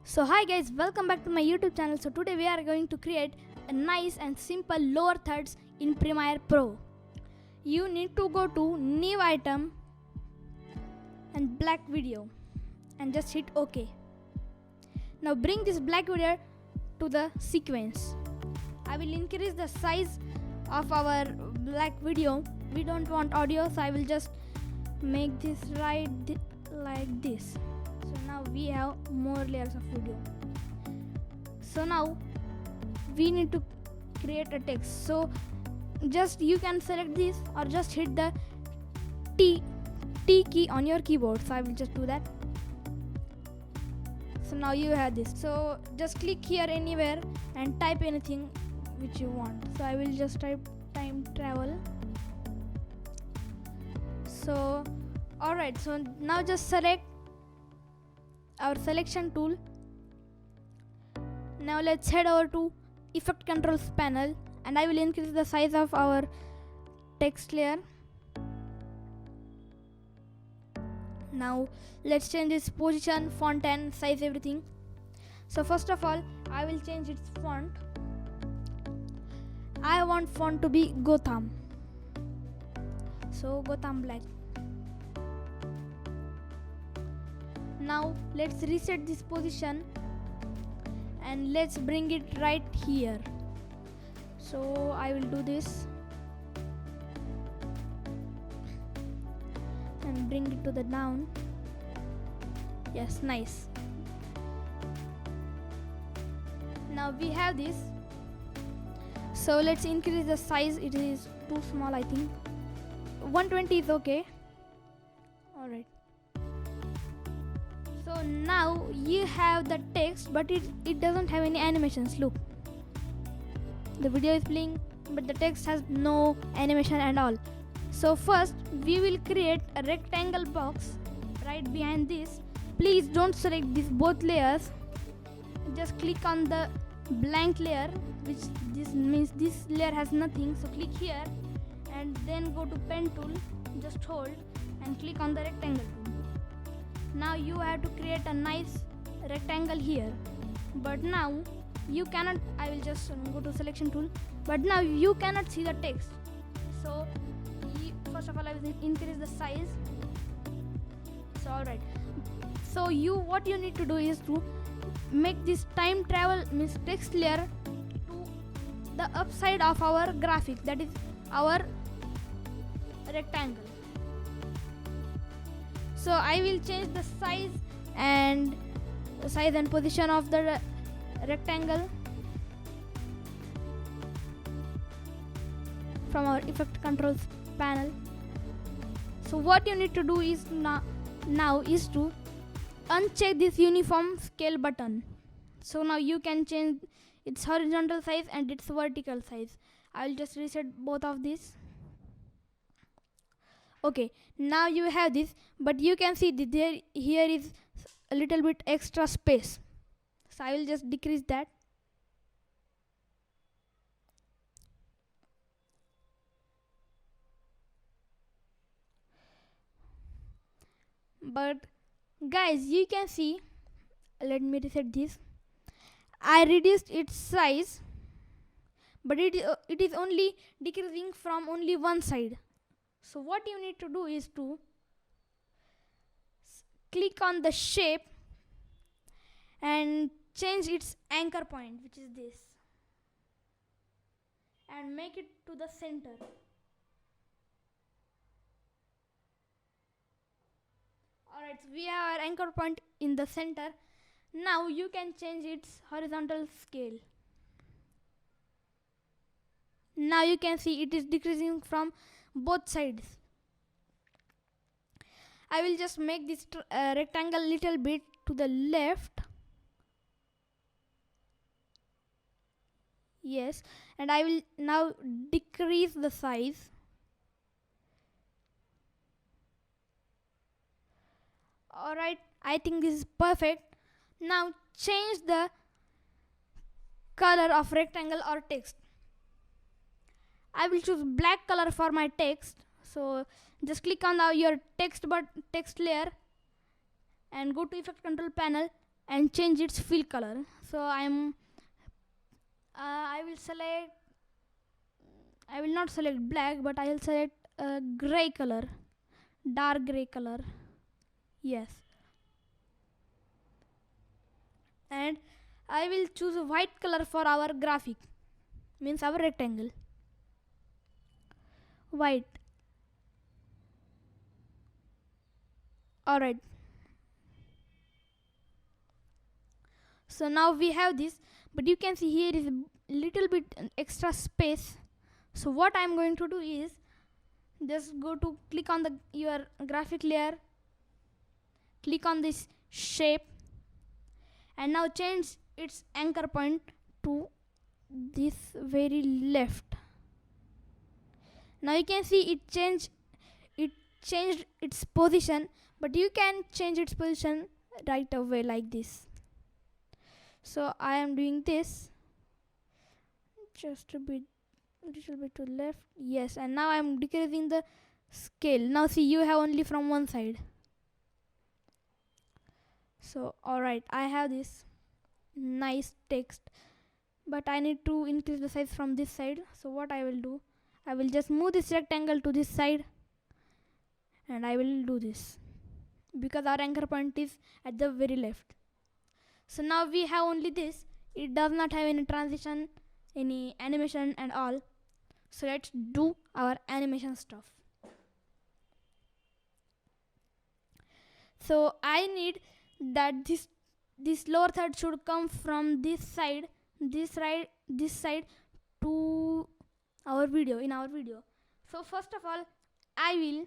So hi guys, welcome back to my YouTube channel. So today we are going to create a nice and simple lower thirds in Premiere Pro. You need to go to new item and black video and just hit OK. Now bring this black video to the sequence. I will increase the size of our black video. We don't want audio, so I will just make this like this. So now we have more layers of video. So now we need to create a text. So just you can select this or just hit the T key on your keyboard. So I will just do that. So now you have this. So just click here anywhere and type anything which you want. So I will just type time travel. So alright, so now just select our selection tool. Now let's head over to effect controls panel and I will increase the size of our text layer. Now let's change its position, font and size, everything. So first of all, I will change its font. I want font to be Gotham. So Gotham black. Now let's reset this position and let's bring it right here. So I will do this and bring it to the down. Yes, nice. Now we have this. So let's increase the size. It is too small, I think. 120 is okay. Alright. So now you have the text, but it doesn't have any animations. Look, the video is playing, but the text has no animation and all. So first we will create a rectangle box right behind this. Please don't select these both layers. Just click on the blank layer, which this means this layer has nothing. So click here and then go to pen tool, just hold and click on the rectangle tool. Now you have to create a nice rectangle here, but now you cannot. I will just go to selection tool, but now you cannot see the text. So first of all I will increase the size. So alright, so what you need to do is to make this time travel means text layer to the upside of our graphic, that is our rectangle. So I will change the size and position of the rectangle from our effect controls panel. So what you need to do is now is to uncheck this uniform scale button. So now you can change its horizontal size and its vertical size. I will just reset both of these. Okay, now you have this, but you can see that here is a little bit extra space. So I will just decrease that. But guys, you can see, let me reset this. I reduced its size, but it is only decreasing from only one side. So what you need to do is to click on the shape and change its anchor point, which is this, and make it to the center. Alright, so we have our anchor point in the center. Now you can change its horizontal scale. Now you can see it is decreasing from both sides. I will just make this rectangle little bit to the left. Yes, and I will now decrease the size. Alright, I think this is perfect. Now change the color of rectangle or text. I will choose black color for my text. So just click on your text layer and go to effect control panel and change its fill color. So I will not select black, but I will select gray color, dark gray color. Yes. And I will choose a white color for our graphic, means our rectangle. White. Alright. So now we have this, but you can see here is a little bit extra space. So what I am going to do is just go to click on your graphic layer, click on this shape, and now change its anchor point to this very left. Now you can see it changed its position, but you can change its position right away like this. So I am doing this just a little bit to left. Yes, and now I am decreasing the scale. Now see, you have only from one side. So alright, I have this nice text, but I need to increase the size from this side. So what I will do, I will just move this rectangle to this side, and I will do this because our anchor point is at the very left. So now we have only this. It does not have any transition, any animation and all. So let's do our animation stuff. So I need that this lower third should come from this side to our video, in our video. So first of all, I will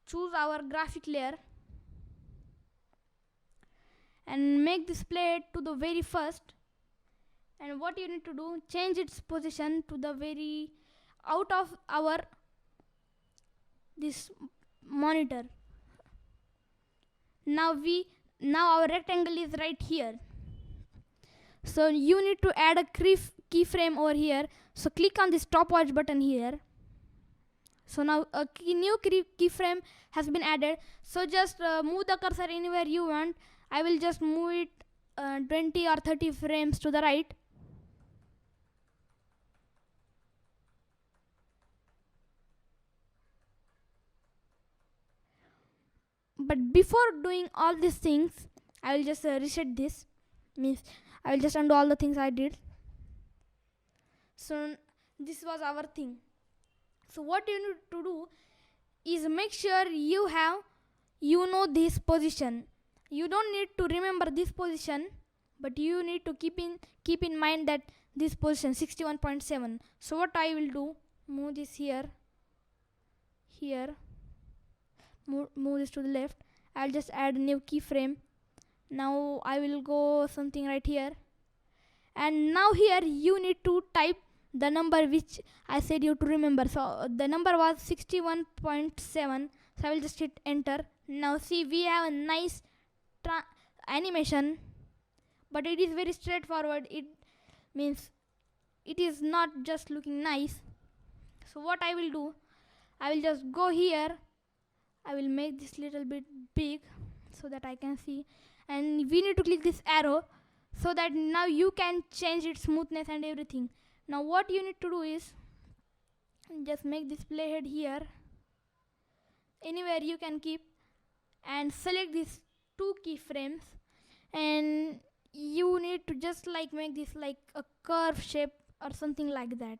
choose our graphic layer and make this plate to the very first. And what you need to do, change its position to the very out of our this monitor. Now our rectangle is right here. So you need to add a keyframe over here. So click on this stopwatch button here. So now a new keyframe has been added. So just move the cursor anywhere you want. I will just move it 20 or 30 frames to the right. But before doing all these things, I will just reset this. Means I will just undo all the things I did. So this was our thing. So what you need to do is make sure you know this position. You don't need to remember this position, but you need to keep in mind that this position 61.7. So what I will do, move this here, move this to the left. I'll just add a new keyframe. Now I will go something right here, and now here you need to type the number which I said you to remember. So the number was 61.7. So I will just hit enter. Now see, we have a nice animation, but it is very straightforward. It means it is not just looking nice. So what I will do, I will just go here. I will make this little bit big so that I can see, and we need to click this arrow so that now you can change its smoothness and everything. Now what you need to do is just make this playhead here, anywhere you can keep, and select these 2 keyframes, and you need to just like make this like a curve shape or something like that,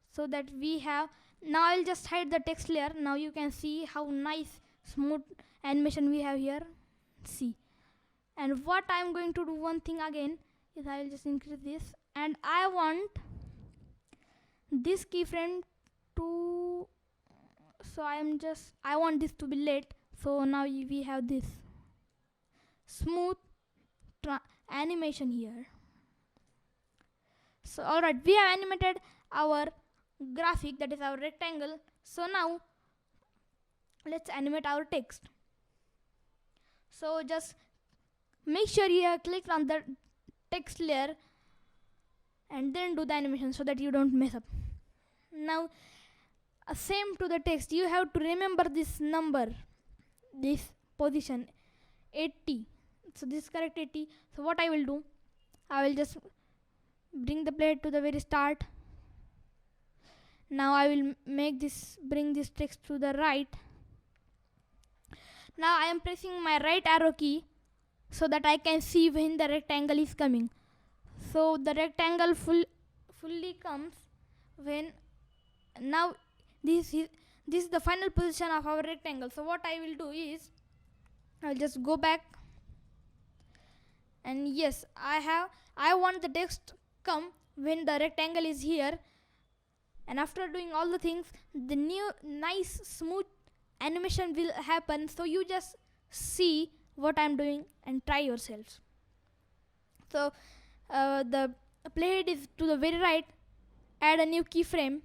so that we have. Now I'll just hide the text layer. Now you can see how nice smooth animation we have here. See. And what I'm going to do, one thing again, is I will just increase this, and I want this keyframe to, so I want this to be late. So now we have this smooth animation here. So alright, we have animated our graphic, that is our rectangle. So now let's animate our text. So just make sure you have clicked on the text layer and then do the animation so that you don't mess up. Now same to the text, you have to remember this number, this position 80. So this is correct 80. So what I will do, I will just bring the playhead to the very start. Now I will bring this text to the right. Now I am pressing my right arrow key so that I can see when the rectangle is coming. So the rectangle fully comes when, now this is the final position of our rectangle. So what I will do is, I will just go back, and yes, I want the text come when the rectangle is here. And after doing all the things, the new nice smooth animation will happen. So you just see what I'm doing and try yourselves. So the playhead is to the very right. Add a new keyframe.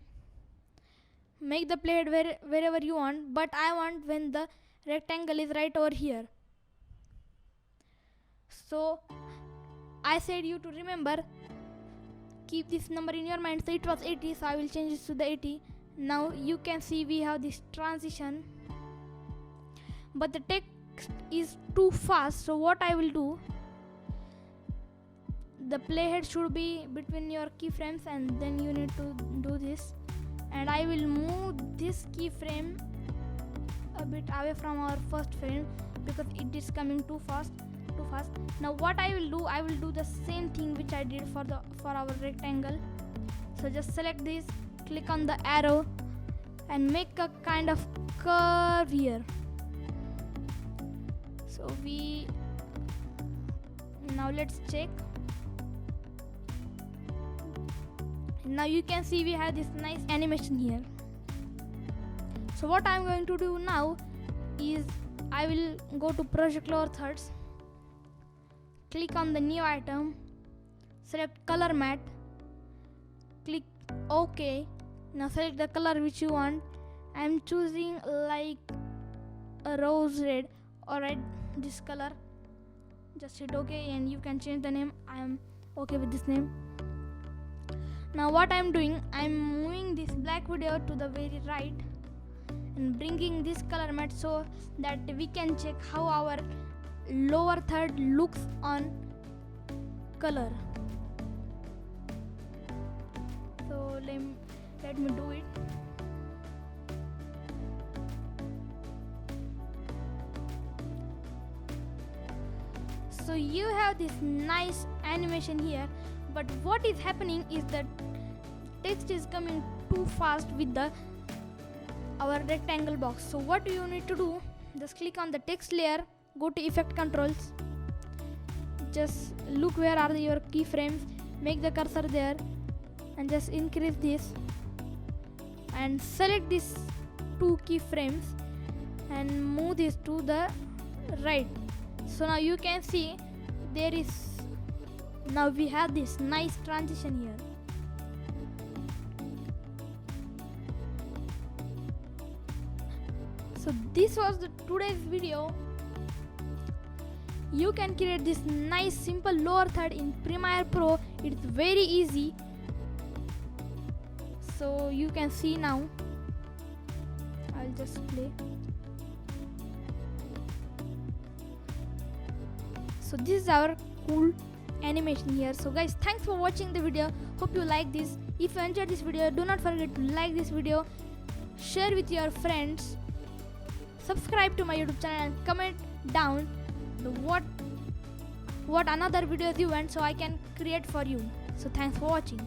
Make the playhead wherever you want, but I want when the rectangle is right over here. So I said you to remember, keep this number in your mind. So it was 80, so I will change it to the 80. Now you can see we have this transition, but the text is too fast. So what I will do, the playhead should be between your keyframes, and then you need to do this. And I will move this keyframe a bit away from our first frame because it is coming too fast. Now what I will do, I will do the same thing which I did for our rectangle. So just select this, click on the arrow, and make a kind of curve here. So now let's check. Now you can see we have this nice animation here. So what I'm going to do now is, I will go to project lower thirds, click on the new item, select color matte, click OK. Now select the color which you want. I'm choosing like a rose red or red, this color. Just hit OK and you can change the name. I am okay with this name. Now what I'm doing, I'm moving this black video to the very right and bringing this color matte so that we can check how our lower third looks on color. So let me do it. So you have this nice animation here, but what is happening is that text is coming too fast with our rectangle box. So what you need to do, just click on the text layer, go to effect controls, just look where are your keyframes, make the cursor there and just increase this and select these two keyframes and move this to the right. So now you can see now we have this nice transition here. So this was today's video. You can create this nice simple lower third in Premiere Pro. It's very easy. So you can see now. I'll just play. So this is our cool animation here. So guys, thanks for watching the video. Hope you like this. If you enjoyed this video, do not forget to like this video, share with your friends, subscribe to my YouTube channel and comment down what another videos you want so I can create for you. So thanks for watching.